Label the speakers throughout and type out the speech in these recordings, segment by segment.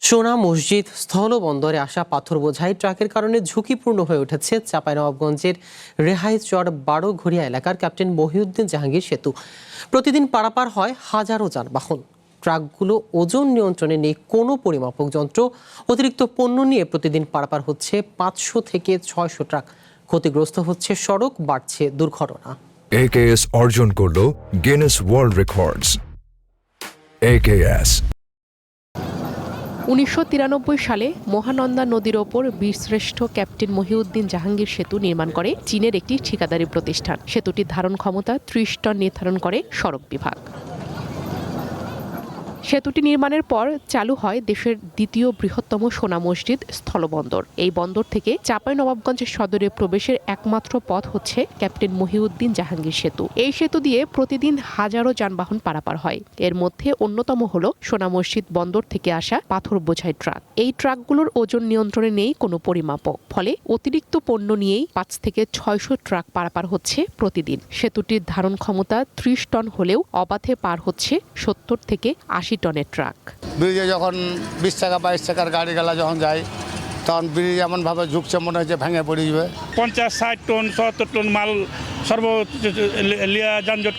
Speaker 1: সোনা মসজিদ স্থলবন্দরে আসা পাথর বোঝাই ট্রাকের কারণে ঝুঁকিপূর্ণ হয়ে উঠেছে চাঁপাইনবাবগঞ্জের রেহাইচর 12 ঘড়িয়া এলাকার ক্যাপ্টেন মহিউদ্দিন জাহাঙ্গীর সেতু। প্রতিদিন পারাপার হয় হাজারো যানবাহন। ট্রাকগুলো ওজন নিয়ন্ত্রণে নেই কোনো পরিমাপক যন্ত্র। অতিরিক্ত পণ্য নিয়ে প্রতিদিন পারাপার হচ্ছে 500 থেকে 600 ট্রাক। ক্ষতিগ্রস্ত হচ্ছে সড়ক, বাড়ছে দুর্ঘটনা।
Speaker 2: AKS অর্জন করলো গিনেস ওয়ার্ল্ড রেকর্ডস। AKS
Speaker 3: 1993 সালে মহানন্দা নদীর ওপর বীরশ্রেষ্ঠ ক্যাপ্টেন মহিউদ্দিন জাহাঙ্গীর সেতু নির্মাণ করে চীনের একটি ঠিকাদারি প্রতিষ্ঠান। সেতুটির ধারণ ক্ষমতা 30 টন নির্ধারণ করে সড়ক বিভাগ। সেতুটি নির্মাণের পর চালু হয় দেশের দ্বিতীয় বৃহত্তম সোনা মসজিদ স্থলবন্দর। এই বন্দর থেকে চাঁপাইনবাবগঞ্জের সদরে প্রবেশের একমাত্র পথ হচ্ছে ক্যাপ্টেন মহিউদ্দিন জাহাঙ্গীর সেতু। এই সেতু দিয়ে প্রতিদিন হাজারো যানবাহন পারাপার হয়। এর মধ্যে অন্যতম হল সোনা মসজিদ বন্দর থেকে আসা পাথর বোঝাই ট্রাক। এই ট্রাকগুলোর ওজন নিয়ন্ত্রণে নেই কোনো পরিমাপক, ফলে অতিরিক্ত পণ্য নিয়েই 5 থেকে 600 ট্রাক পারাপার হচ্ছে প্রতিদিন। সেতুটির ধারণ ক্ষমতা 30 টন হলেও অবাধে পার হচ্ছে 70 থেকে 80 টনের ট্রাক।
Speaker 4: ব্রিজে যখন 20 টাকা 22 টাকার গাড়ি গেলা যখন যায়, তখন ব্রিজ এমনভাবে ঝুঁকছে মনে হচ্ছে ভেঙে পড়ে যাবে।
Speaker 5: 50-60 টন 70 টন মাল লিয়া যানজট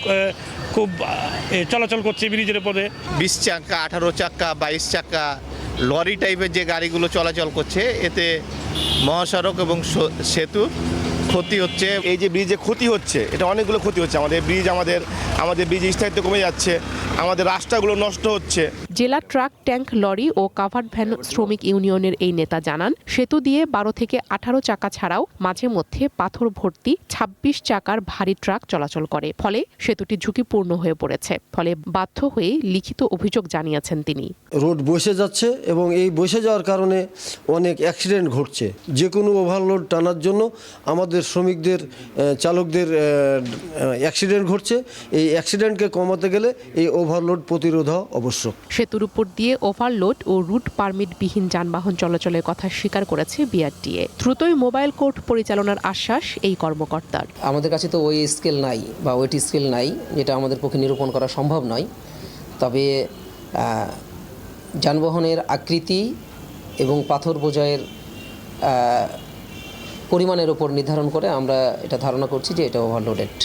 Speaker 5: খুব চলাচল করছে ব্রিজের পরে।
Speaker 6: 20 চাকা 18 চাকা 22 চাকা লরি টাইপের যে গাড়িগুলো চলাচল করছে, এতে মহাসড়ক এবং সেতু ক্ষতি হচ্ছে।
Speaker 7: এই যে ব্রিজে ক্ষতি হচ্ছে, এটা অনেকগুলো ক্ষতি হচ্ছে। আমাদের ব্রিজের স্থায়িত্ব কমে যাচ্ছে, আমাদের রাস্তাগুলো নষ্ট হচ্ছে।
Speaker 3: জেলা ট্রাক, ট্যাঙ্ক, লরি ও কাভার্ড ভ্যান শ্রমিক ইউনিয়নের এই নেতা জানান, সেতু দিয়ে 12 থেকে 18 চাকা ছাড়াও মাঝে মধ্যে পাথর ভর্তি 26 চাকার ভারী ট্রাক চলাচল করে। ফলে সেতুটি ঝুঁকিপূর্ণ হয়ে পড়েছে। ফলে বাধ্য হয়ে লিখিত অভিযোগ জানিয়েছেন তিনি।
Speaker 8: রোড বসে যাচ্ছে এবং এই বসে যাওয়ার কারণে অনেক অ্যাক্সিডেন্ট ঘটছে। যে কোনো ওভারলোড টানার জন্য আমাদের শ্রমিকদের, চালকদের অ্যাক্সিডেন্ট ঘটছে। এই অ্যাক্সিডেন্টকে কমাতে গেলে এই ওভারলোড প্রতিরোধ আবশ্যক।
Speaker 3: সেতুর উপর দিয়ে ওভারলোড ও রুট পারমিটবিহীন যানবাহন চলাচলের কথা স্বীকার করেছে বিআরটিএ। দ্রুতই মোবাইল কোর্ট পরিচালনার আশ্বাস এই কর্মকর্তার।
Speaker 9: আমাদের কাছে তো ওই স্কেল নাই বা ওয়েট স্কেল নাই, যেটা আমাদের পক্ষে নিরূপণ করা সম্ভব নয়। তবে যানবাহনের আকৃতি এবং পাথর বোঝাইয়ের পরিমাণের উপর নির্ধারণ করে আমরা এটা ধারণা করছি যে এটা ওভারলোডেড।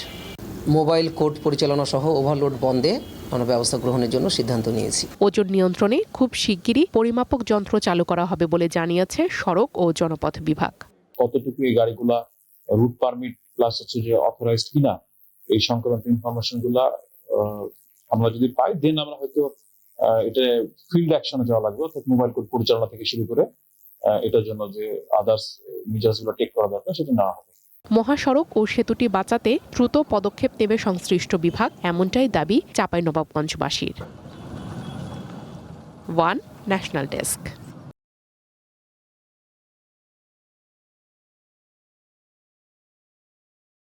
Speaker 9: মোবাইল কোর্ট পরিচালনা সহ ওভারলোড বন্ধে আমরা ব্যবস্থা গ্রহণের জন্য সিদ্ধান্ত নিয়েছি।
Speaker 3: ওজন নিয়ন্ত্রণে খুব শিগগিরই পরিমাপক যন্ত্র চালু করা হবে বলে জানিয়েছে সড়ক ও জনপথ বিভাগ।
Speaker 10: কতটুকু এই গাড়িগুলা রুট পারমিট প্লাস হচ্ছে যে অথরাইজড কিনা, এই সংক্রান্ত ইনফরমেশনগুলা আমরা যদি পাই, দেন আমরা হয়তো এটা ফিল্ড অ্যাকশনে যাওয়া লাগবে, অর্থাৎ মোবাইল কোড পরিচালনা থেকে শুরু করে এটার জন্য যে আদার্স মেজার্সগুলো টেক করা দরকার সেটা নেওয়া হবে।
Speaker 3: মহাসড়ক ও সেতুটি বাঁচাতে দ্রুত পদক্ষেপ নেবে সংশ্লিষ্ট বিভাগ, এমনটাই দাবি চাঁপাইনবাবগঞ্জবাসীর। One national desk.